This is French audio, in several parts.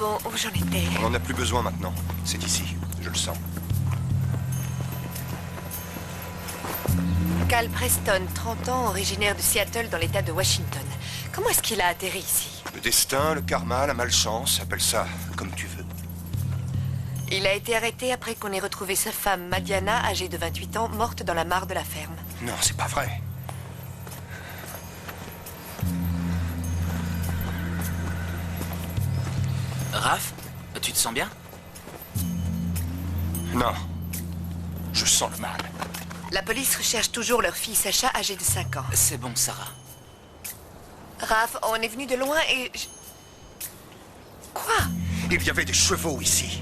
bon, où j'en étais? On n'en a plus besoin maintenant. C'est ici, je le sens. Cal Preston, 30 ans, originaire de Seattle dans l'état de Washington. Comment est-ce qu'il a atterri ici? Le destin, le karma, la malchance, appelle ça comme tu veux. Il a été arrêté après qu'on ait retrouvé sa femme, Madiana, âgée de 28 ans, morte dans la mare de la ferme. Non, c'est pas vrai. Raph, tu te sens bien? Non. Je sens le mal. La police recherche toujours leur fille Sacha, âgée de 5 ans. C'est bon, Sarah. Raph, on est venu de loin et... Quoi? Il y avait des chevaux ici.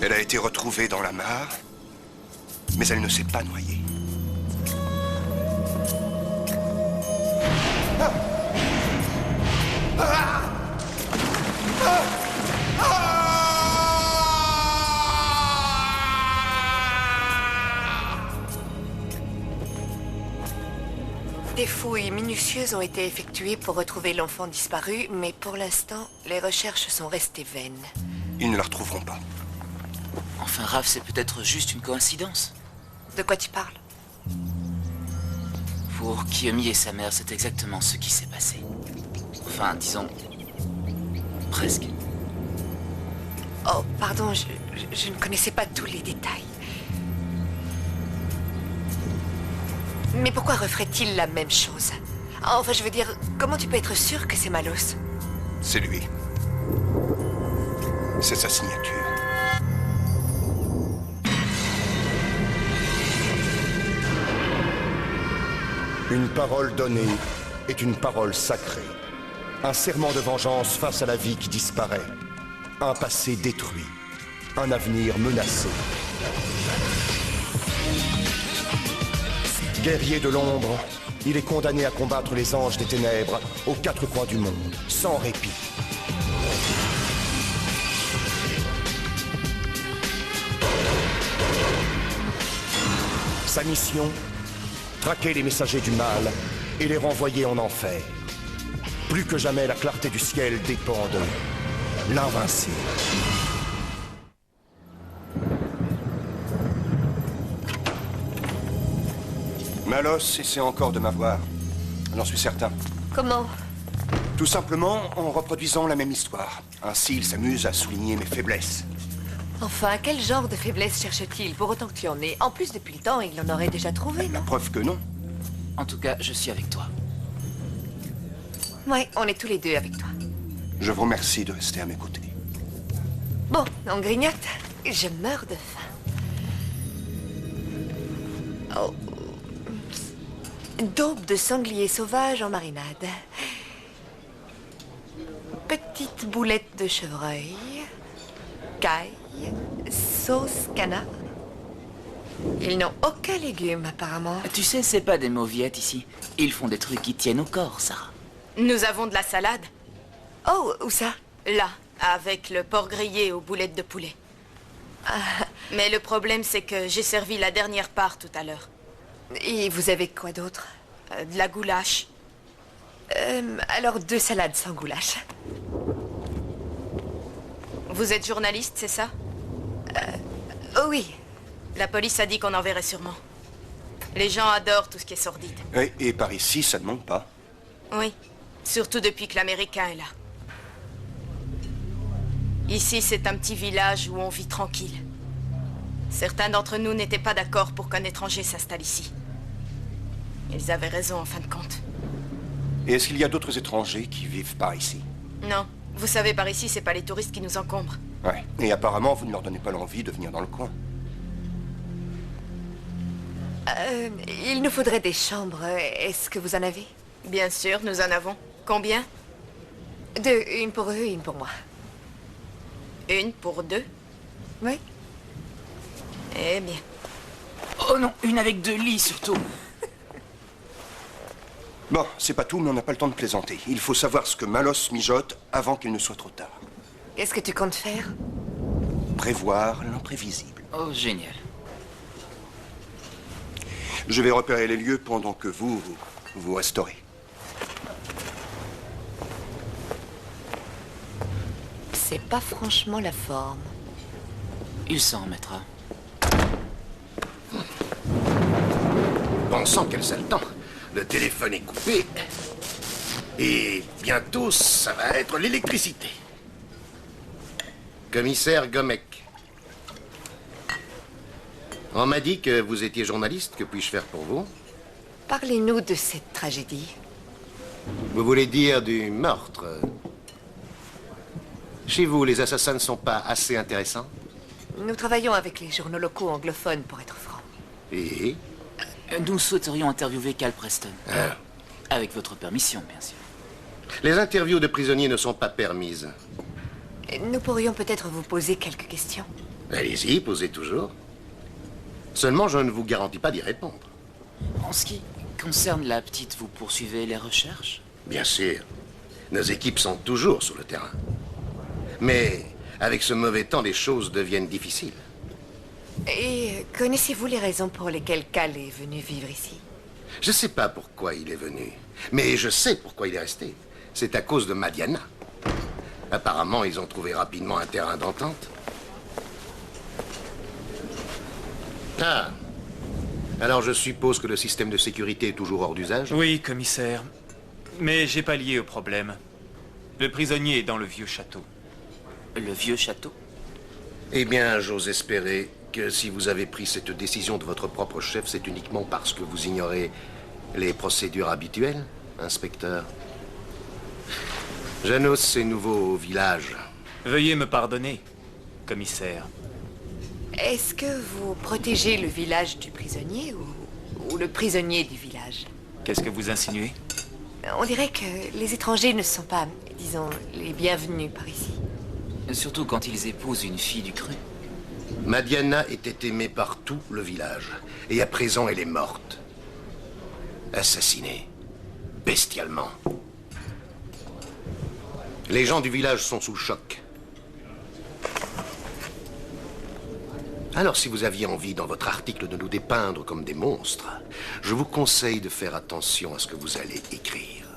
Elle a été retrouvée dans la mare, mais elle ne s'est pas noyée. Ah! Ah! Ah! Ah! Des fouilles minutieuses ont été effectuées pour retrouver l'enfant disparu, mais pour l'instant, les recherches sont restées vaines. Ils ne la retrouveront pas. Enfin, Raph, c'est peut-être juste une coïncidence. De quoi tu parles? Pour Kiyomi et sa mère, c'est exactement ce qui s'est passé. Enfin, disons... presque. Oh, pardon, je ne connaissais pas tous les détails. Mais pourquoi referait-il la même chose? Enfin, je veux dire, comment tu peux être sûr que c'est Malos? C'est lui. C'est sa signature. Une parole donnée est une parole sacrée. Un serment de vengeance face à la vie qui disparaît. Un passé détruit. Un avenir menacé. Guerrier de l'ombre, il est condamné à combattre les anges des ténèbres aux quatre coins du monde, sans répit. Sa mission, traquer les messagers du mal et les renvoyer en enfer. Plus que jamais, la clarté du ciel dépend de l'invincible. Malos essaie encore de m'avoir. J'en suis certain. Comment? Tout simplement en reproduisant la même histoire. Ainsi, il s'amuse à souligner mes faiblesses. Enfin, quel genre de faiblesse cherche-t-il, pour autant que tu en aies? En plus, depuis le temps, il en aurait déjà trouvé, La non? preuve que non. En tout cas, je suis avec toi. Ouais, on est tous les deux avec toi. Je vous remercie de rester à mes côtés. Bon, on grignote. Je meurs de faim. Oh. Daube de sanglier sauvage en marinade. Petite boulette de chevreuil. Caille. Sauce canard. Ils n'ont aucun légume, apparemment. Tu sais, c'est pas des mauviettes ici. Ils font des trucs qui tiennent au corps, Sarah. Nous avons de la salade. Oh, où ça? Là, avec le porc grillé aux boulettes de poulet. Mais le problème, c'est que j'ai servi la dernière part tout à l'heure. Et vous avez quoi d'autre? De la goulash. Alors 2 salades sans goulash. Vous êtes journaliste, c'est ça? Oh oui. La police a dit qu'on en verrait sûrement. Les gens adorent tout ce qui est sordide. Oui, et par ici, ça ne manque pas. Oui, surtout depuis que l'Américain est là. Ici, c'est un petit village où on vit tranquille. Certains d'entre nous n'étaient pas d'accord pour qu'un étranger s'installe ici. Ils avaient raison, en fin de compte. Et est-ce qu'il y a d'autres étrangers qui vivent par ici? Non, vous savez, par ici, c'est pas les touristes qui nous encombrent. Ouais. Et apparemment, vous ne leur donnez pas l'envie de venir dans le coin. Il nous faudrait des chambres. Est-ce que vous en avez? Bien sûr, nous en avons. Combien? 2, une pour eux et une pour moi. Une pour 2? Oui. Eh bien. Oh non, une avec 2 lits surtout. Bon, c'est pas tout, mais on n'a pas le temps de plaisanter. Il faut savoir ce que Malos mijote avant qu'il ne soit trop tard. Qu'est-ce que tu comptes faire? Prévoir l'imprévisible. Oh, génial. Je vais repérer les lieux pendant que vous restaurez. C'est pas franchement la forme. Il s'en remettra. Bon sang, quel sale temps. Le téléphone est coupé. Et bientôt, ça va être l'électricité. Commissaire Gomek. On m'a dit que vous étiez journaliste. Que puis-je faire pour vous? Parlez-nous de cette tragédie. Vous voulez dire du meurtre? Chez vous, les assassins ne sont pas assez intéressants? Nous travaillons avec les journaux locaux anglophones, pour être franc. Et? Nous souhaiterions interviewer Cal Preston. Ah. Avec votre permission, bien sûr. Les interviews de prisonniers ne sont pas permises. Nous pourrions peut-être vous poser quelques questions. Allez-y, posez toujours. Seulement, je ne vous garantis pas d'y répondre. En ce qui concerne la petite, vous poursuivez les recherches? Bien sûr. Nos équipes sont toujours sur le terrain. Mais avec ce mauvais temps, les choses deviennent difficiles. Et connaissez-vous les raisons pour lesquelles Cal est venu vivre ici? Je ne sais pas pourquoi il est venu, mais je sais pourquoi il est resté. C'est à cause de Madiana. Apparemment, ils ont trouvé rapidement un terrain d'entente. Ah. Alors je suppose que le système de sécurité est toujours hors d'usage? Oui, commissaire. Mais j'ai pallié au problème. Le prisonnier est dans le vieux château. Le vieux château? Eh bien, j'ose espérer que si vous avez pris cette décision de votre propre chef, c'est uniquement parce que vous ignorez les procédures habituelles, inspecteur. Janos est nouveau au village. Veuillez me pardonner, commissaire. Est-ce que vous protégez le village du prisonnier ou le prisonnier du village? Qu'est-ce que vous insinuez? On dirait que les étrangers ne sont pas, disons, les bienvenus par ici. Surtout quand ils épousent une fille du cru. Madiana était aimée par tout le village. Et à présent, elle est morte. Assassinée. Bestialement. Les gens du village sont sous le choc. Alors, si vous aviez envie, dans votre article, de nous dépeindre comme des monstres, je vous conseille de faire attention à ce que vous allez écrire.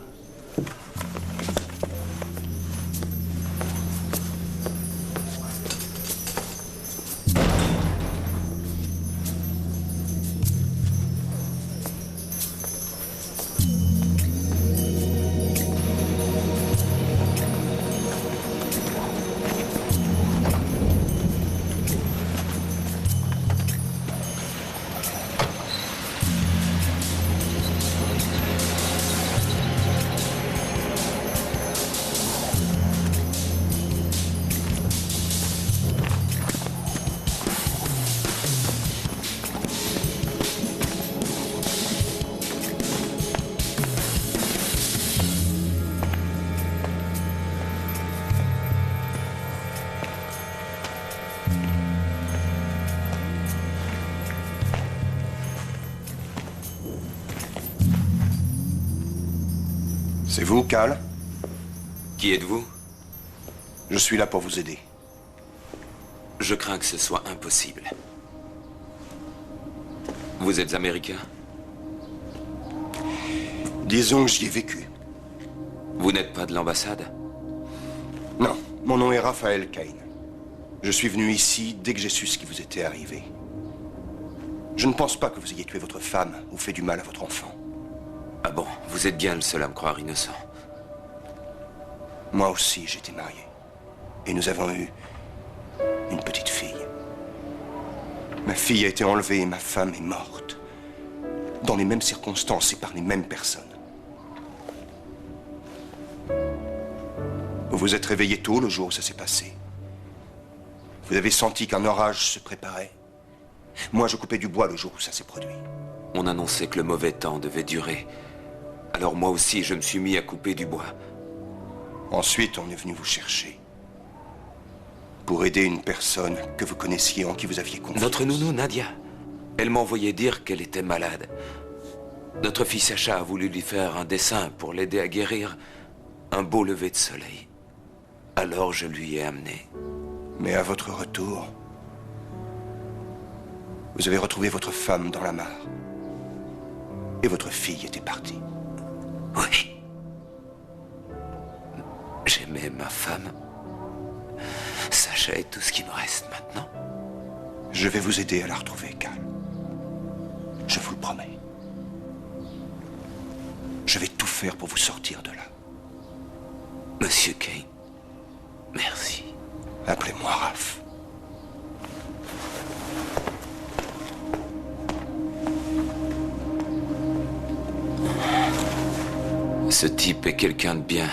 C'est vous, Cal? Qui êtes-vous? Je suis là pour vous aider. Je crains que ce soit impossible. Vous êtes américain? Disons que j'y ai vécu. Vous n'êtes pas de l'ambassade? Non, mon nom est Raphaël Kane. Je suis venu ici dès que j'ai su ce qui vous était arrivé. Je ne pense pas que vous ayez tué votre femme ou fait du mal à votre enfant. Ah bon, vous êtes bien le seul à me croire innocent. Moi aussi, j'étais marié. Et nous avons eu une petite fille. Ma fille a été enlevée et ma femme est morte. Dans les mêmes circonstances et par les mêmes personnes. Vous vous êtes réveillé tôt le jour où ça s'est passé. Vous avez senti qu'un orage se préparait. Moi, je coupais du bois le jour où ça s'est produit. On annonçait que le mauvais temps devait durer. Alors moi aussi, je me suis mis à couper du bois. Ensuite, on est venu vous chercher. Pour aider une personne que vous connaissiez, en qui vous aviez confiance. Notre nounou, Nadia. Elle m'a envoyé dire qu'elle était malade. Notre fille Sacha a voulu lui faire un dessin pour l'aider à guérir un beau lever de soleil. Alors je lui ai amené. Mais à votre retour, vous avez retrouvé votre femme dans la mare. et votre fille était partie. Oui. J'aimais ma femme. Sacha est tout ce qui me reste maintenant. Je vais vous aider à la retrouver, Cal. Je vous le promets. Je vais tout faire pour vous sortir de là. Monsieur Kane, merci. Appelez-moi Raph. Ce type est quelqu'un de bien.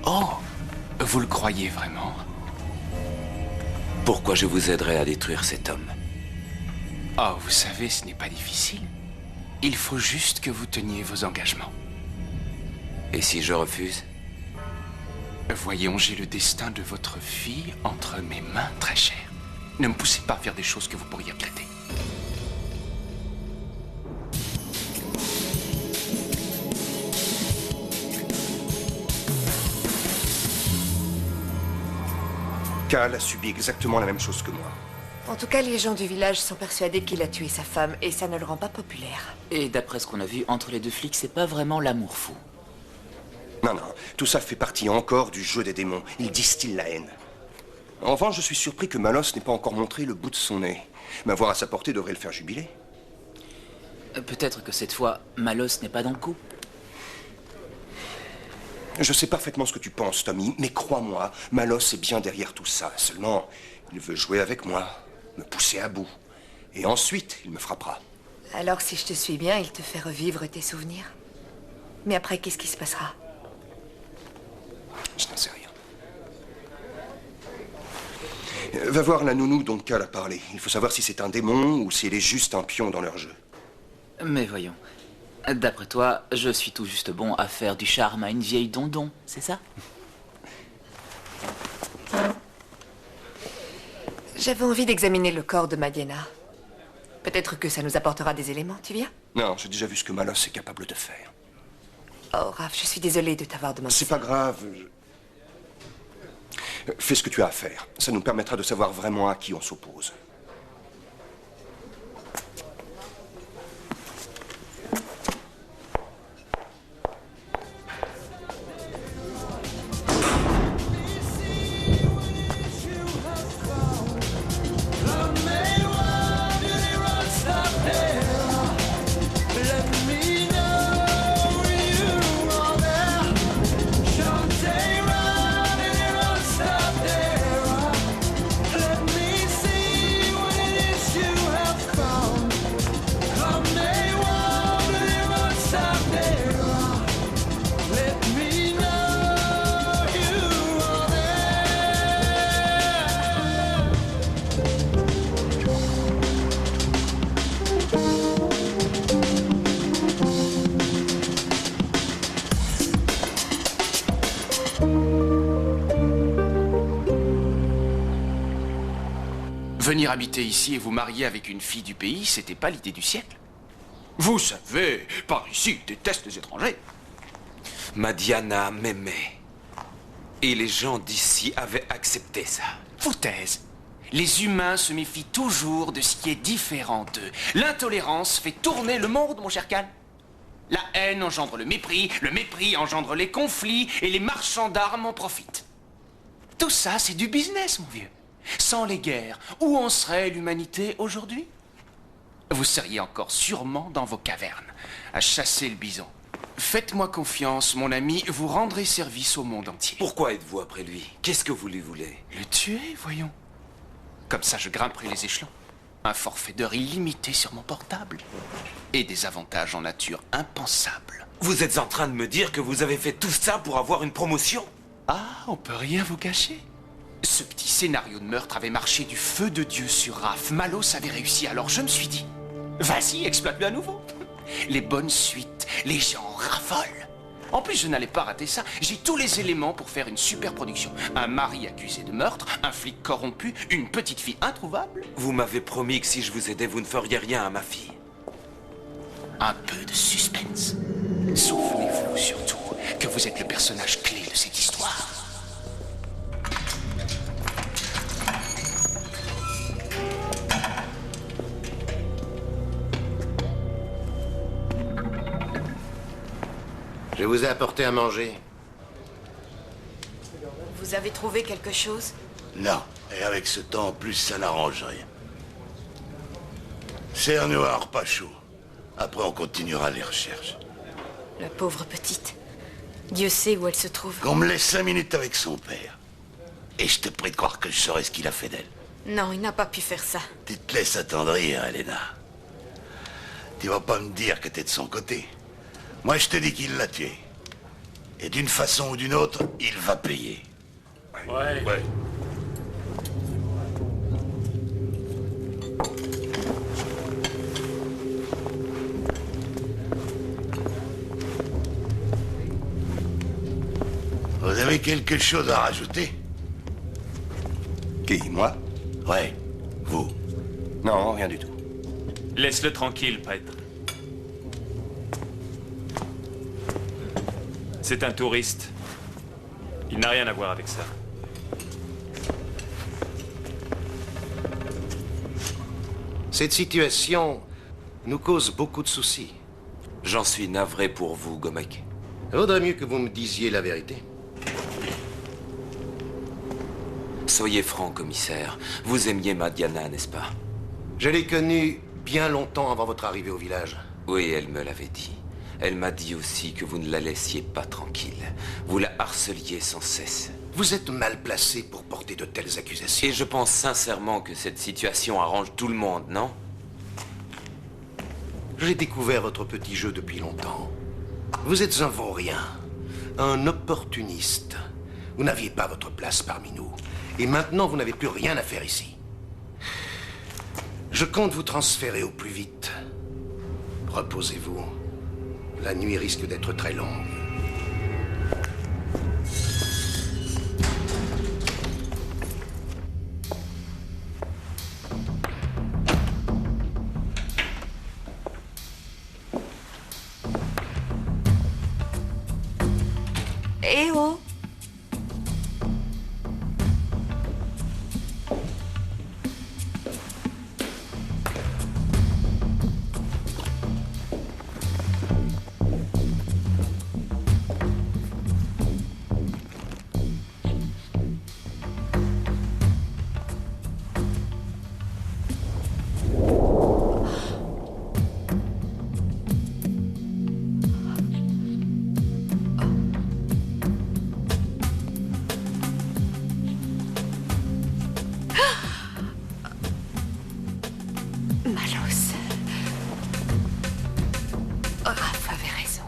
Oh, vous le croyez vraiment? Pourquoi je vous aiderais à détruire cet homme? Oh, vous savez, ce n'est pas difficile. Il faut juste que vous teniez vos engagements. Et si je refuse? Voyons, j'ai le destin de votre fille entre mes mains, très cher. Ne me poussez pas à faire des choses que vous pourriez regretter. Cal a subi exactement la même chose que moi. En tout cas, les gens du village sont persuadés qu'il a tué sa femme et ça ne le rend pas populaire. Et d'après ce qu'on a vu, entre les deux flics, c'est pas vraiment l'amour fou. Non, non, tout ça fait partie encore du jeu des démons. Ils distillent la haine. En revanche, je suis surpris que Malos n'ait pas encore montré le bout de son nez. M'avoir à sa portée devrait le faire jubiler. Peut-être que cette fois, Malos n'est pas dans le coup. Je sais parfaitement ce que tu penses, Tommy, mais crois-moi, Malos est bien derrière tout ça. Seulement, il veut jouer avec moi, me pousser à bout. Et ensuite, il me frappera. Alors, si je te suis bien, il te fait revivre tes souvenirs. Mais après, qu'est-ce qui se passera? Je n'en sais rien. Va voir la nounou dont Cal a parlé. Il faut savoir si c'est un démon ou si elle est juste un pion dans leur jeu. Mais voyons. D'après toi, je suis tout juste bon à faire du charme à une vieille dondon, c'est ça? J'avais envie d'examiner le corps de Madiana. Peut-être que ça nous apportera des éléments, tu viens? Non, j'ai déjà vu ce que Malos est capable de faire. Oh, Raph, je suis désolée de t'avoir demandé. C'est pas grave. Fais ce que tu as à faire. Ça nous permettra de savoir vraiment à qui on s'oppose. Venir habiter ici et vous marier avec une fille du pays, c'était pas l'idée du siècle. Vous savez, par ici, ils détestent les étrangers. Madiana m'aimait. Et les gens d'ici avaient accepté ça. Foutaise. Les humains se méfient toujours de ce qui est différent d'eux. L'intolérance fait tourner le monde, mon cher Cal. La haine engendre le mépris engendre les conflits, et les marchands d'armes en profitent. Tout ça, c'est du business, mon vieux. Sans les guerres, où en serait l'humanité aujourd'hui? Vous seriez encore sûrement dans vos cavernes, à chasser le bison. Faites-moi confiance, mon ami, vous rendrez service au monde entier. Pourquoi êtes-vous après lui? Qu'est-ce que vous lui voulez? Le tuer, voyons. Comme ça, je grimperai les échelons. Un forfait d'heures illimité sur mon portable. Et des avantages en nature impensables. Vous êtes en train de me dire que vous avez fait tout ça pour avoir une promotion? Ah, on peut rien vous cacher. Ce petit scénario de meurtre avait marché du feu de Dieu sur Raph. Malos avait réussi, alors je me suis dit, vas-y, exploite-le à nouveau. Les bonnes suites, les gens raffolent. En plus, je n'allais pas rater ça. J'ai tous les éléments pour faire une super production. Un mari accusé de meurtre, un flic corrompu, une petite fille introuvable. Vous m'avez promis que si je vous aidais, vous ne feriez rien à ma fille. Un peu de suspense. Souvenez-vous surtout que vous êtes le personnage clé de cette histoire. Je vous ai apporté à manger. Vous avez trouvé quelque chose? Non, et avec ce temps en plus, ça n'arrange rien. Serre-nous un repas chaud. Après, on continuera les recherches. La pauvre petite. Dieu sait où elle se trouve. Qu'on me laisse 5 minutes avec son père. Et je te prie de croire que je saurais ce qu'il a fait d'elle. Non, il n'a pas pu faire ça. Tu te laisses attendrir, Elena. Tu vas pas me dire que t'es de son côté. Moi, je te dis qu'il l'a tué. Et d'une façon ou d'une autre, il va payer. Ouais. Vous avez quelque chose à rajouter? Qui, moi? Ouais, vous. Non, rien du tout. Laisse-le tranquille, prêtre. C'est un touriste. Il n'a rien à voir avec ça. Cette situation nous cause beaucoup de soucis. J'en suis navré pour vous, Gomek. Vaudrait mieux que vous me disiez la vérité. Soyez franc, commissaire. Vous aimiez Madiana, n'est-ce pas? Je l'ai connue bien longtemps avant votre arrivée au village. Oui, elle me l'avait dit. Elle m'a dit aussi que vous ne la laissiez pas tranquille. Vous la harceliez sans cesse. Vous êtes mal placé pour porter de telles accusations. Et je pense sincèrement que cette situation arrange tout le monde, non? J'ai découvert votre petit jeu depuis longtemps. Vous êtes un vaurien, un opportuniste. Vous n'aviez pas votre place parmi nous. Et maintenant, vous n'avez plus rien à faire ici. Je compte vous transférer au plus vite. Reposez-vous. La nuit risque d'être très longue. Eh oh! Malos. Raph avait raison.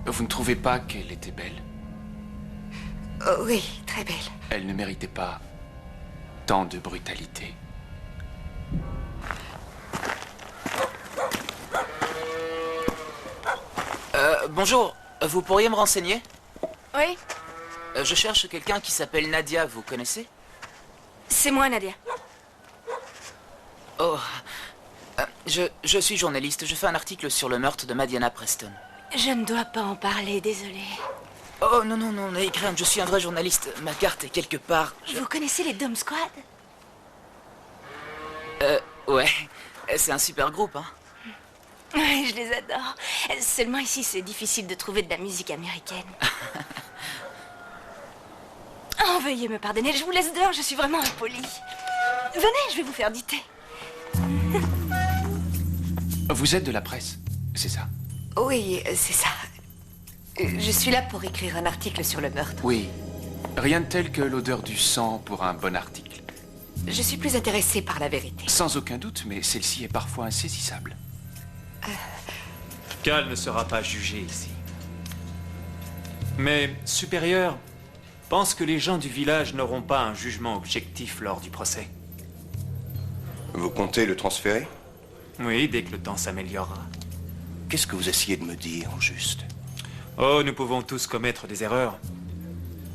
Vous ne trouvez pas qu'elle était belle? Oh, oui, très belle. Elle ne méritait pas tant de brutalité. Bonjour, vous pourriez me renseigner? Oui, Je cherche quelqu'un qui s'appelle Nadia, vous connaissez? c'est moi, Nadia. Oh, je suis journaliste, je fais un article sur le meurtre de Madiana Preston. Je ne dois pas en parler, désolée. Oh non, non, non, n'ayez crainte, je suis un vrai journaliste. Ma carte est quelque part. Vous connaissez les Dome Squad? Ouais, c'est un super groupe, hein. Oui, je les adore. Seulement ici, c'est difficile de trouver de la musique américaine. Oh, veuillez me pardonner, je vous laisse dehors, je suis vraiment impolie. Venez, je vais vous faire du thé. Vous êtes de la presse, c'est ça? Oui, c'est ça. Je suis là pour écrire un article sur le meurtre. Oui. Rien de tel que l'odeur du sang pour un bon article. Je suis plus intéressée par la vérité. Sans aucun doute, mais celle-ci est parfois insaisissable. Cal ne sera pas jugé ici. Mais Supérieur pense que les gens du village n'auront pas un jugement objectif lors du procès. Vous comptez le transférer? Oui, dès que le temps s'améliorera. Qu'est-ce que vous essayez de me dire, au juste? Oh, nous pouvons tous commettre des erreurs.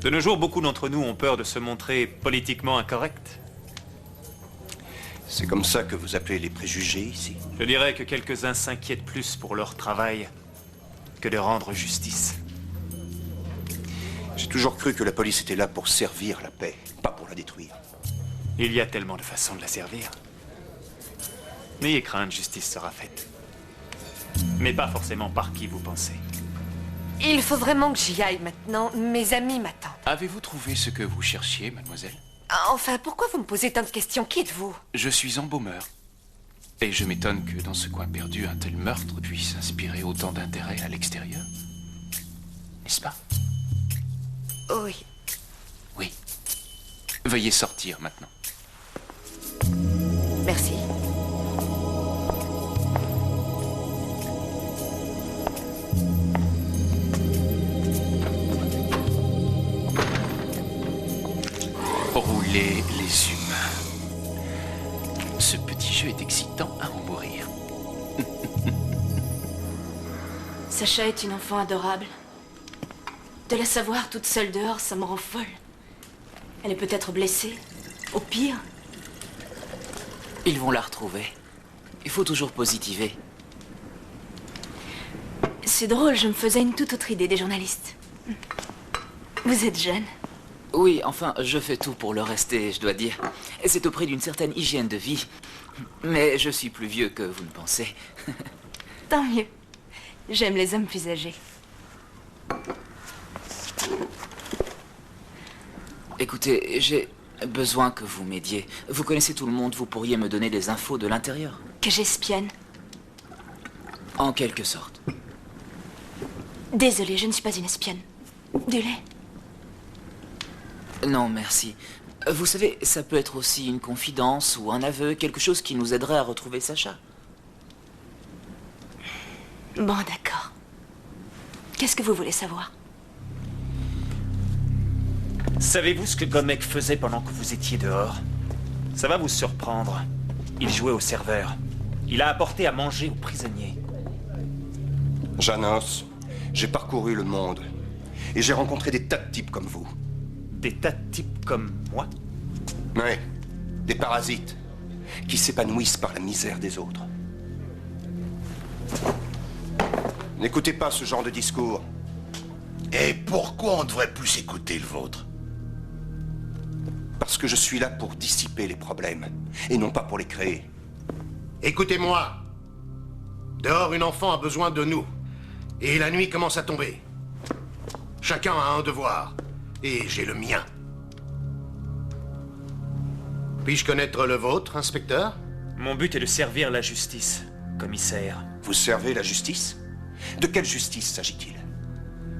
De nos jours, beaucoup d'entre nous ont peur de se montrer politiquement incorrects. C'est comme ça que vous appelez les préjugés ici? Je dirais que quelques-uns s'inquiètent plus pour leur travail que de rendre justice. J'ai toujours cru que la police était là pour servir la paix, pas pour la détruire. Il y a tellement de façons de la servir. N'ayez crainte, justice sera faite. Mais pas forcément par qui vous pensez. Il faut vraiment que j'y aille maintenant. Mes amis m'attendent. Avez-vous trouvé ce que vous cherchiez, mademoiselle? Enfin, pourquoi vous me posez tant de questions? Qui êtes-vous? Je suis embaumeur. Et je m'étonne que dans ce coin perdu, un tel meurtre puisse inspirer autant d'intérêt à l'extérieur. N'est-ce pas? Oui. Oui. Veuillez sortir maintenant. Merci. Rouler les humains. Ce petit jeu est excitant à en mourir. Sacha est une enfant adorable. De la savoir toute seule dehors, ça me rend folle. Elle est peut-être blessée. Au pire. Ils vont la retrouver. Il faut toujours positiver. C'est drôle, je me faisais une toute autre idée des journalistes. Vous êtes jeune. Oui, enfin, je fais tout pour le rester, je dois dire. C'est au prix d'une certaine hygiène de vie. Mais je suis plus vieux que vous ne pensez. Tant mieux. J'aime les hommes plus âgés. Écoutez, j'ai besoin que vous m'aidiez. Vous connaissez tout le monde, vous pourriez me donner des infos de l'intérieur. Que j'espionne. En quelque sorte. Désolée, je ne suis pas une espionne. Du lait? Non, merci. Vous savez, ça peut être aussi une confidence ou un aveu, quelque chose qui nous aiderait à retrouver Sacha. Bon, d'accord. Qu'est-ce que vous voulez savoir? Savez-vous ce que Gomek faisait pendant que vous étiez dehors? Ça va vous surprendre. Il jouait au serveur. Il a apporté à manger aux prisonniers. Janos, j'ai parcouru le monde. Et j'ai rencontré des tas de types comme vous. Des tas de types comme moi? Oui, des parasites qui s'épanouissent par la misère des autres. N'écoutez pas ce genre de discours. Et pourquoi on devrait plus écouter le vôtre? Parce que je suis là pour dissiper les problèmes, et non pas pour les créer. Écoutez-moi. Dehors, une enfant a besoin de nous. Et la nuit commence à tomber. Chacun a un devoir. Et j'ai le mien. Puis-je connaître le vôtre, inspecteur? Mon but est de servir la justice, commissaire. Vous servez la justice? De quelle justice s'agit-il?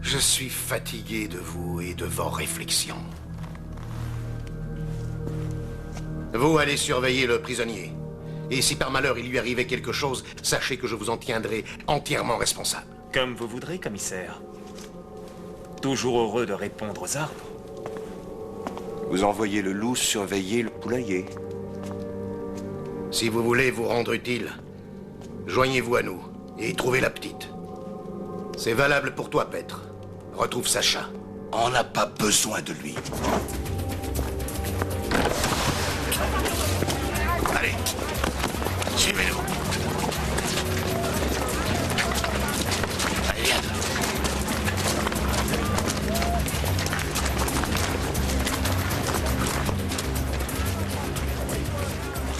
Je suis fatigué de vous et de vos réflexions. Vous allez surveiller le prisonnier. Et si par malheur il lui arrivait quelque chose, sachez que je vous en tiendrai entièrement responsable. Comme vous voudrez, commissaire. Toujours heureux de répondre aux arbres. Vous envoyez le loup surveiller le poulailler. Si vous voulez vous rendre utile, joignez-vous à nous et trouvez la petite. C'est valable pour toi, Petre. Retrouve Sacha. On n'a pas besoin de lui. Allez, suivez-nous. Allez, viens.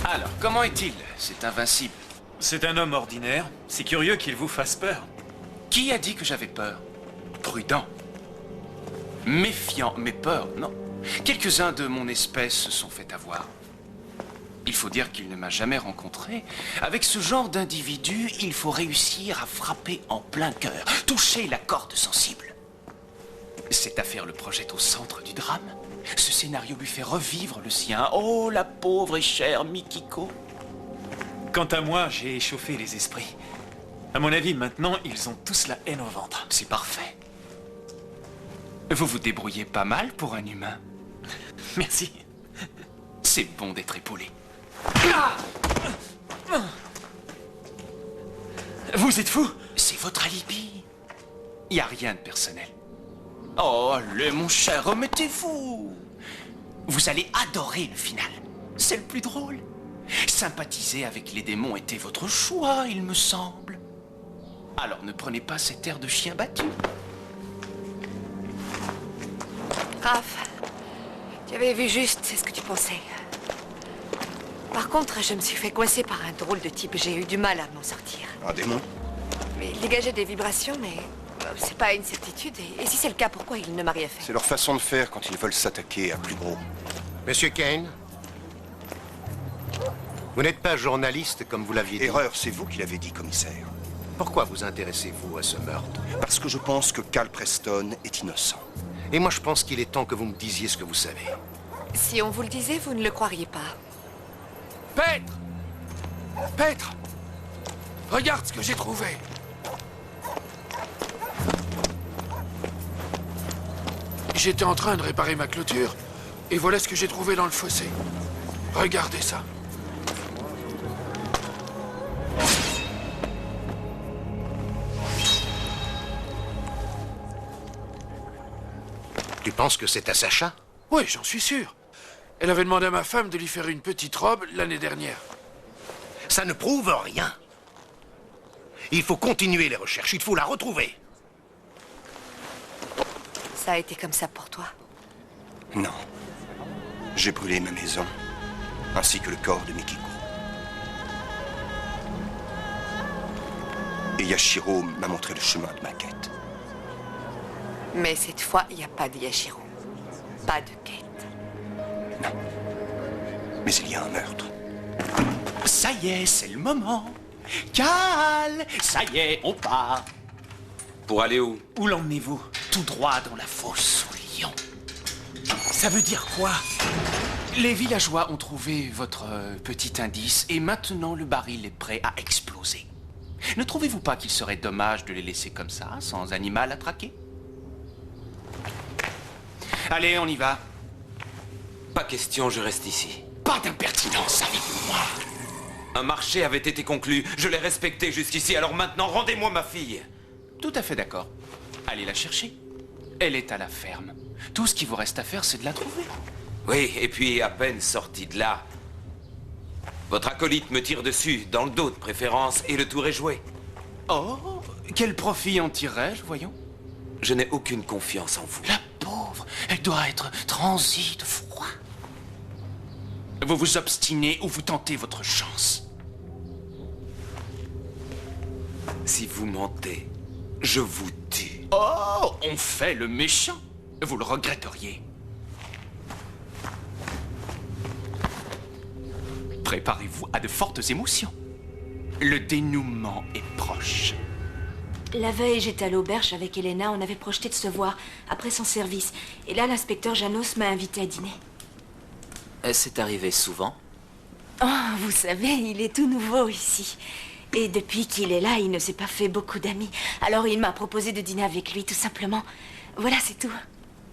Alors, comment est-il? C'est invincible. C'est un homme ordinaire. C'est curieux qu'il vous fasse peur. Qui a dit que j'avais peur? Prudent. Méfiant, mais peur, non. Quelques-uns de mon espèce se sont fait avoir. Il faut dire qu'il ne m'a jamais rencontré. Avec ce genre d'individu, il faut réussir à frapper en plein cœur, toucher la corde sensible. Cette affaire le projette au centre du drame. Ce scénario lui fait revivre le sien. Oh, la pauvre et chère Mikiko. Quant à moi, j'ai échauffé les esprits. À mon avis, maintenant, ils ont tous la haine au ventre. C'est parfait. Vous vous débrouillez pas mal pour un humain. Merci. C'est bon d'être épaulé. Vous êtes fou? C'est votre alibi. Y a rien de personnel. Oh, allez, mon cher, remettez-vous. Vous allez adorer le final. C'est le plus drôle. Sympathiser avec les démons était votre choix, il me semble. Alors ne prenez pas cet air de chien battu. Raph, tu avais vu juste, c'est ce que tu pensais. Par contre, je me suis fait coincer par un drôle de type. J'ai eu du mal à m'en sortir. Un démon? Mais il dégageait des vibrations, mais c'est pas une certitude. Et si c'est le cas, pourquoi il ne m'a rien fait? C'est leur façon de faire quand ils veulent s'attaquer à plus gros. Monsieur Kane, vous n'êtes pas journaliste comme vous l'aviez dit. Erreur, c'est vous qui l'avez dit, commissaire. Pourquoi vous intéressez-vous à ce meurtre? Parce que je pense que Cal Preston est innocent. Et moi, je pense qu'il est temps que vous me disiez ce que vous savez. Si on vous le disait, vous ne le croiriez pas. Pètre! Pètre! Regarde ce que j'ai trouvé. J'étais en train de réparer ma clôture, et voilà ce que j'ai trouvé dans le fossé. Regardez ça. Tu penses que c'est à Sacha? Oui, j'en suis sûr. Elle avait demandé à ma femme de lui faire une petite robe l'année dernière. Ça ne prouve rien. Il faut continuer les recherches, il faut la retrouver. Ça a été comme ça pour toi? Non. J'ai brûlé ma maison, ainsi que le corps de Mikiko. Et Yashiro m'a montré le chemin de ma quête. Mais cette fois, il n'y a pas de Yashiro. Pas de quête. Non. Mais il y a un meurtre. Ça y est, c'est le moment. Cal, ça y est, on part. Pour aller où? Où l'emmenez-vous? Tout droit dans la fosse aux lions. Ça veut dire quoi? Les villageois ont trouvé votre petit indice et maintenant le baril est prêt à exploser. Ne trouvez-vous pas qu'il serait dommage de les laisser comme ça, sans animal à traquer? Allez, on y va. Pas question, je reste ici. Pas d'impertinence avec moi. Un marché avait été conclu, je l'ai respecté jusqu'ici, alors maintenant rendez-moi ma fille. Tout à fait d'accord. Allez la chercher. Elle est à la ferme. Tout ce qu'il vous reste à faire, c'est de la trouver. Oui, et puis à peine sorti de là, votre acolyte me tire dessus, dans le dos de préférence, et le tour est joué. Oh, quel profit en tirerais-je, voyons? Je n'ai aucune confiance en vous. La pauvre, elle doit être transie de froid. Vous vous obstinez ou vous tentez votre chance. Si vous mentez, je vous tue. Oh, on fait le méchant. Vous le regretteriez. Préparez-vous à de fortes émotions. Le dénouement est proche. La veille, j'étais à l'auberge avec Elena. On avait projeté de se voir après son service. Et là, l'inspecteur Janos m'a invité à dîner. C'est arrivé souvent? Oh, vous savez, il est tout nouveau ici. Et depuis qu'il est là, il ne s'est pas fait beaucoup d'amis. Alors il m'a proposé de dîner avec lui, tout simplement. Voilà, c'est tout.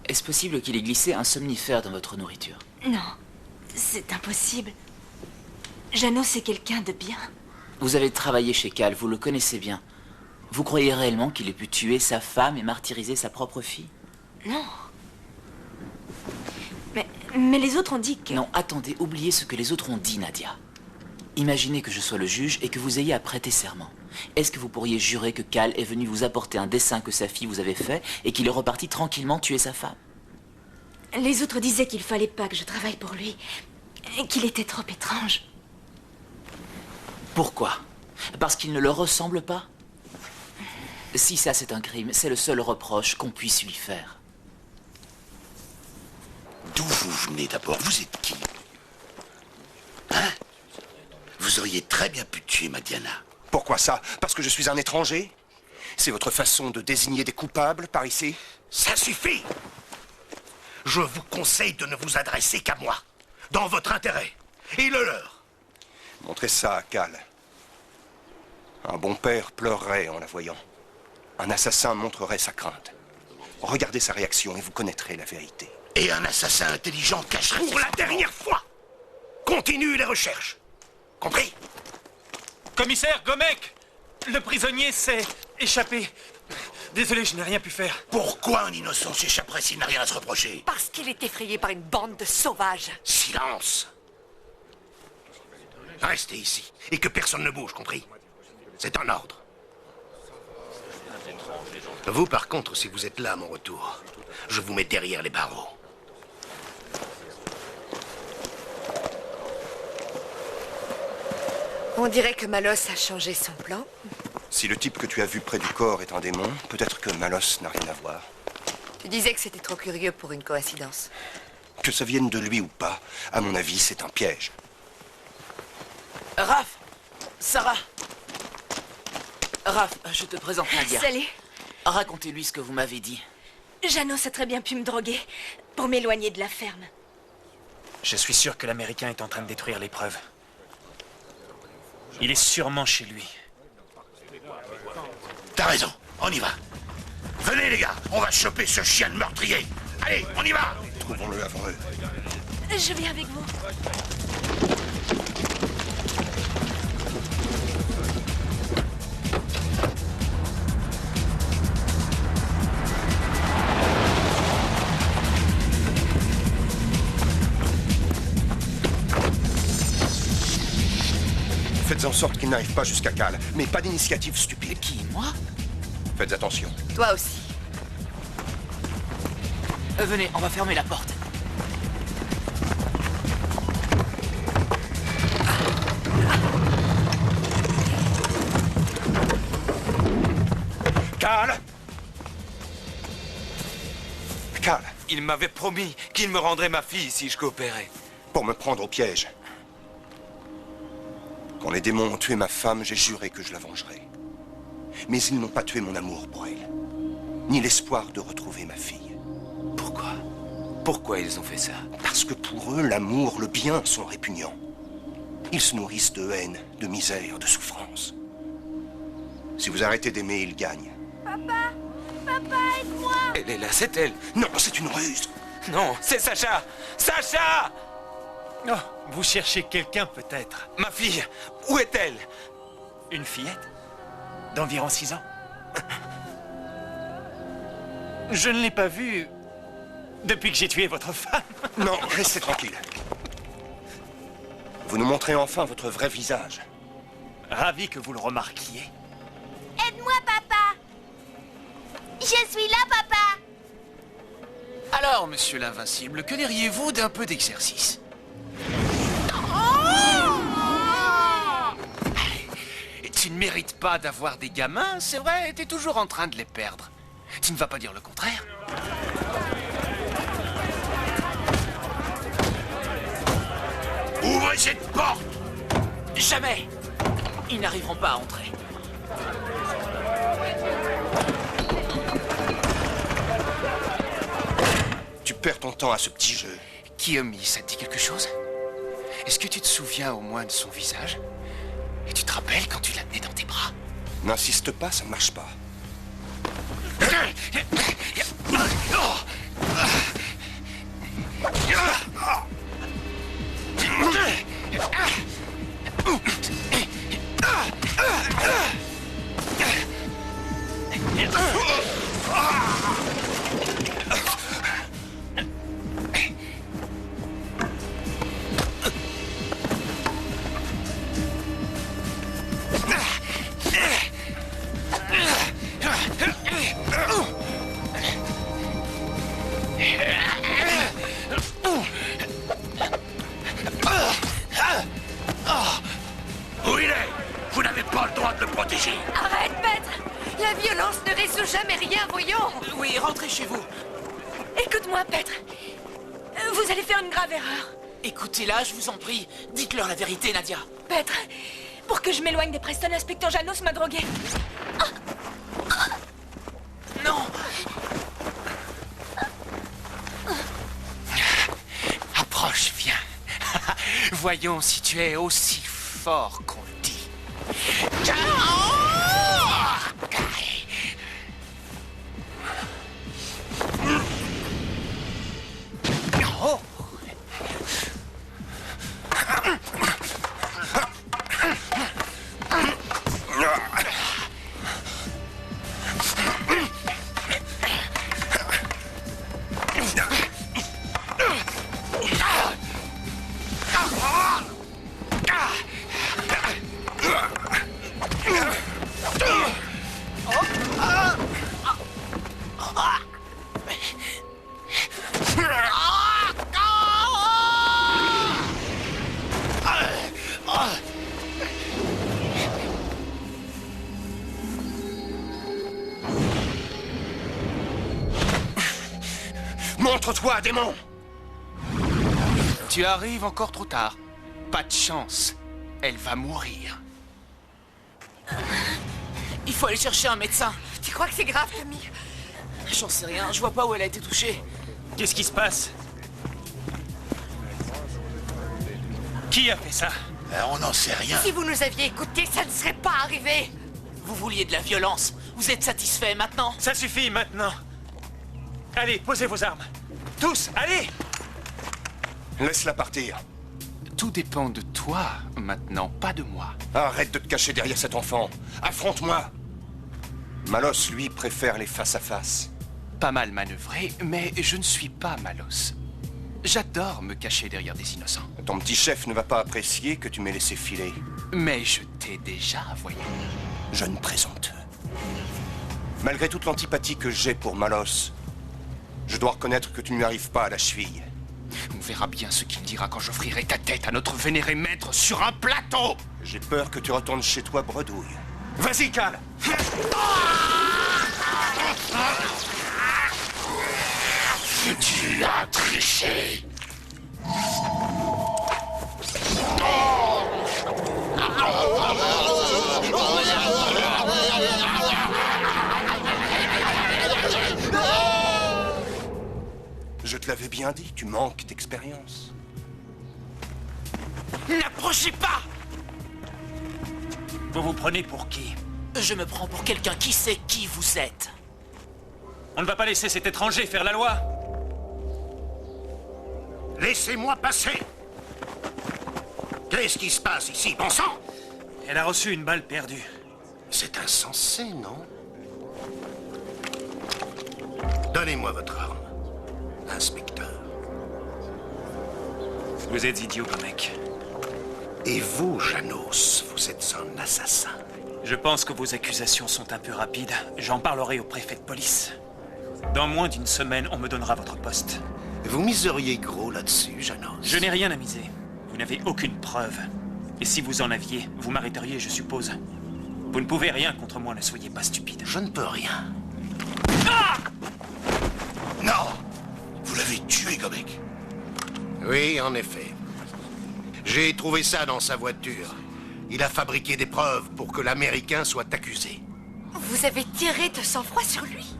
Est-ce possible qu'il ait glissé un somnifère dans votre nourriture? Non, c'est impossible. Janos est quelqu'un de bien. Vous avez travaillé chez Cal, vous le connaissez bien. Vous croyez réellement qu'il ait pu tuer sa femme et martyriser sa propre fille? Non. Mais les autres ont dit que... Non, attendez, oubliez ce que les autres ont dit, Nadia. Imaginez que je sois le juge et que vous ayez à prêter serment. Est-ce que vous pourriez jurer que Cal est venu vous apporter un dessin que sa fille vous avait fait et qu'il est reparti tranquillement tuer sa femme? Les autres disaient qu'il fallait pas que je travaille pour lui. Et qu'il était trop étrange. Pourquoi? Parce qu'il ne leur ressemble pas? Si ça c'est un crime, c'est le seul reproche qu'on puisse lui faire. D'où vous venez d'abord? Vous êtes qui? Hein? Vous auriez très bien pu tuer ma Diana. Pourquoi ça? Parce que je suis un étranger? C'est votre façon de désigner des coupables par ici? Ça suffit! Je vous conseille de ne vous adresser qu'à moi, dans votre intérêt et le leur. Montrez ça à Cal. Un bon père pleurerait en la voyant. Un assassin montrerait sa crainte. Regardez sa réaction et vous connaîtrez la vérité. Et un assassin intelligent cacherait... Pour la dernière fois, continue les recherches. Compris? Commissaire Gomek! Le prisonnier s'est échappé. Désolé, je n'ai rien pu faire. Pourquoi un innocent s'échapperait s'il n'a rien à se reprocher? Parce qu'il est effrayé par une bande de sauvages. Silence! Restez ici, et que personne ne bouge, compris? C'est un ordre. Vous, par contre, si vous êtes là à mon retour, je vous mets derrière les barreaux. On dirait que Malos a changé son plan. Si le type que tu as vu près du corps est un démon, peut-être que Malos n'a rien à voir. Tu disais que c'était trop curieux pour une coïncidence. Que ça vienne de lui ou pas, à mon avis, c'est un piège. Raph! Sarah! Raph, je te présente Nadia. Salut. Racontez-lui ce que vous m'avez dit. Janos a très bien pu me droguer pour m'éloigner de la ferme. Je suis sûr que l'Américain est en train de détruire les preuves. Il est sûrement chez lui. T'as raison, on y va. Venez les gars, on va choper ce chien de meurtrier. Allez, on y va. Trouvons-le avant eux. Je viens avec vous. Faites en sorte qu'il n'arrive pas jusqu'à Cal, mais pas d'initiative stupide. Qui, moi? Faites attention. Toi aussi. Venez, on va fermer la porte. Cal! Cal! Il m'avait promis qu'il me rendrait ma fille si je coopérais. Pour me prendre au piège. Quand les démons ont tué ma femme, j'ai juré que je la vengerais. Mais ils n'ont pas tué mon amour pour elle. Ni l'espoir de retrouver ma fille. Pourquoi? Pourquoi ils ont fait ça? Parce que pour eux, l'amour, le bien sont répugnants. Ils se nourrissent de haine, de misère, de souffrance. Si vous arrêtez d'aimer, ils gagnent. Papa! Papa, aide-moi! Elle est là, c'est elle. Non, c'est une ruse. Non, c'est Sacha. Sacha! Oh, vous cherchez quelqu'un peut-être. Ma fille, où est-elle? Une fillette? D'environ 6 ans. Je ne l'ai pas vue depuis que j'ai tué votre femme. Non, restez tranquille. Vous nous montrez enfin votre vrai visage. Ravi que vous le remarquiez. Aide-moi, papa! Je suis là, papa! Alors, monsieur l'invincible, que diriez-vous d'un peu d'exercice? Tu ne mérites pas d'avoir des gamins, c'est vrai, t'es toujours en train de les perdre. Tu ne vas pas dire le contraire? Ouvrez cette porte! Jamais! Ils n'arriveront pas à entrer. Tu perds ton temps à ce petit jeu. Kiyomi, ça te dit quelque chose? Est-ce que tu te souviens au moins de son visage? Et tu te rappelles quand tu l'as tenais dans tes bras? N'insiste pas, ça ne marche pas. Où il est? Vous n'avez pas le droit de le protéger. Arrête, maître! La violence ne résout jamais rien, voyons! Oui, rentrez chez vous. Écoute-moi, Petre. Vous allez faire une grave erreur. Écoutez-la, je vous en prie. Dites-leur la vérité, Nadia. Petre, pour que je m'éloigne des Preston, l'inspecteur Janos m'a drogué. Non! Approche, viens. Voyons si tu es aussi fort qu'on le dit. Oh. Montre-toi, démon! Tu arrives encore trop tard. Pas de chance. Elle va mourir. Il faut aller chercher un médecin. Tu crois que c'est grave, Tommy? J'en sais rien, je vois pas où elle a été touchée. Qu'est-ce qui se passe? Qui a fait ça? On n'en sait rien. Si vous nous aviez écoutés, ça ne serait pas arrivé. Vous vouliez de la violence. Vous êtes satisfait maintenant? Ça suffit maintenant. Allez, posez vos armes. Tous, allez! Laisse-la partir. Tout dépend de toi, maintenant, pas de moi. Arrête de te cacher derrière cet enfant. Affronte-moi. Malos, lui, préfère les face-à-face. Pas mal manœuvré, mais je ne suis pas Malos. J'adore me cacher derrière des innocents. Ton petit chef ne va pas apprécier que tu m'aies laissé filer. Mais je t'ai déjà, voyons. Jeune présomptueux. Malgré toute l'antipathie que j'ai pour Malos, je dois reconnaître que tu ne lui arrives pas à la cheville. On verra bien ce qu'il dira quand j'offrirai ta tête à notre vénéré maître sur un plateau. J'ai peur que tu retournes chez toi bredouille. Vas-y, Cal! Tu as triché. Je te l'avais bien dit, tu manques d'expérience. N'approchez pas! Vous vous prenez pour qui? Je me prends pour quelqu'un qui sait qui vous êtes. On ne va pas laisser cet étranger faire la loi. Laissez-moi passer. Qu'est-ce qui se passe ici, bon sang? Elle a reçu une balle perdue. C'est insensé, non? Donnez-moi votre arme, inspecteur. Vous êtes idiot, mec. Et vous, Janos, vous êtes un assassin. Je pense que vos accusations sont un peu rapides. J'en parlerai au préfet de police. Dans moins d'une semaine, on me donnera votre poste. Vous miseriez gros là-dessus, Janos. Je n'ai rien à miser. Vous n'avez aucune preuve. Et si vous en aviez, vous m'arrêteriez, je suppose. Vous ne pouvez rien contre moi, ne soyez pas stupide. Je ne peux rien. Ah! Non! Vous l'avez tué, Gomek. Oui, en effet. J'ai trouvé ça dans sa voiture. Il a fabriqué des preuves pour que l'Américain soit accusé. Vous avez tiré de sang-froid sur lui?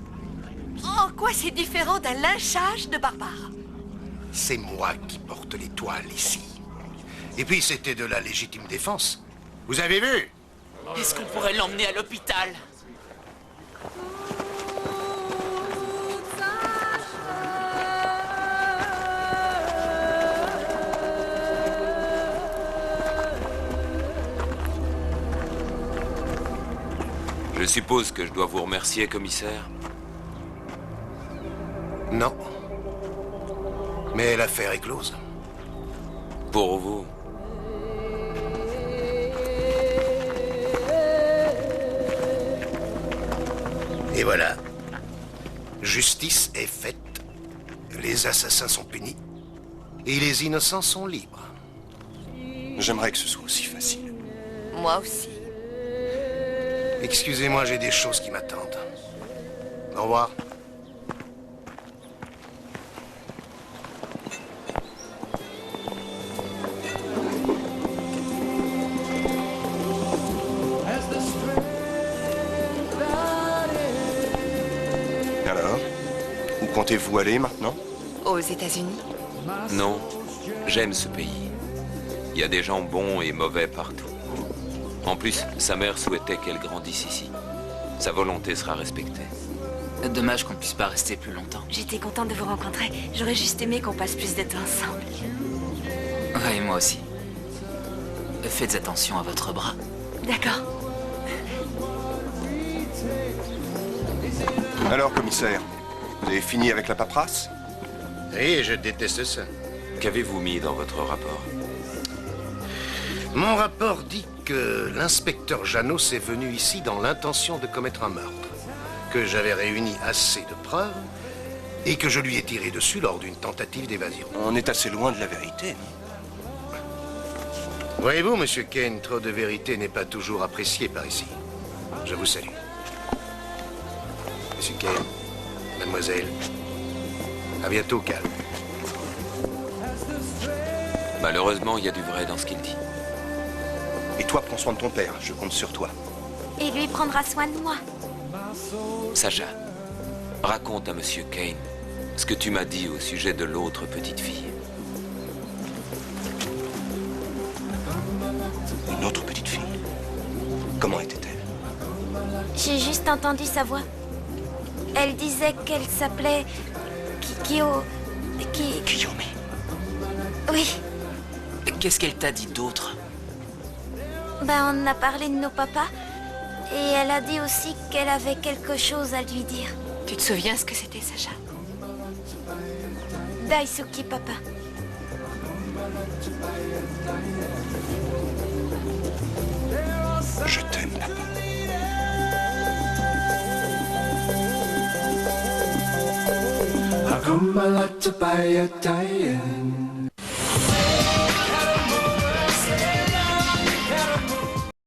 En quoi c'est différent d'un lynchage de barbares? C'est moi qui porte les toiles ici. Et puis c'était de la légitime défense. Vous avez vu? Est-ce qu'on pourrait l'emmener à l'hôpital? Je suppose que je dois vous remercier, commissaire. Non. Mais l'affaire est close. Pour vous. Et voilà. Justice est faite. Les assassins sont punis. Et les innocents sont libres. J'aimerais que ce soit aussi facile. Moi aussi. Excusez-moi, j'ai des choses qui m'attendent. Au revoir. Alors, où comptez-vous aller maintenant? Aux États-Unis? Non, j'aime ce pays. Il y a des gens bons et mauvais partout. En plus, sa mère souhaitait qu'elle grandisse ici. Sa volonté sera respectée. Dommage qu'on ne puisse pas rester plus longtemps. J'étais contente de vous rencontrer. J'aurais juste aimé qu'on passe plus de temps ensemble. Ouais, moi aussi. Faites attention à votre bras. D'accord. Alors, commissaire, vous avez fini avec la paperasse? Oui, je déteste ça. Qu'avez-vous mis dans votre rapport? Mon rapport dit que l'inspecteur Janos est venu ici dans l'intention de commettre un meurtre, que j'avais réuni assez de preuves et que je lui ai tiré dessus lors d'une tentative d'évasion. On est assez loin de la vérité. Voyez-vous, monsieur Kane, trop de vérité n'est pas toujours apprécié par ici. Je vous salue. Monsieur Kane, mademoiselle, À bientôt, Cal. Malheureusement, il y a du vrai dans ce qu'il dit. Et toi, prends soin de ton père. Je compte sur toi. Et lui prendra soin de moi. Sacha, raconte à Monsieur Kane ce que tu m'as dit au sujet de l'autre petite fille. Une autre petite fille? Comment était-elle? J'ai juste entendu sa voix. Elle disait qu'elle s'appelait... Kiyome. Oui. Qu'est-ce qu'elle t'a dit d'autre? Ben, on a parlé de nos papas. Et elle a dit aussi qu'elle avait quelque chose à lui dire. Tu te souviens ce que c'était, Sacha? Daisuki, papa. Je t'aime, papa. How come I like to buy a tie-in?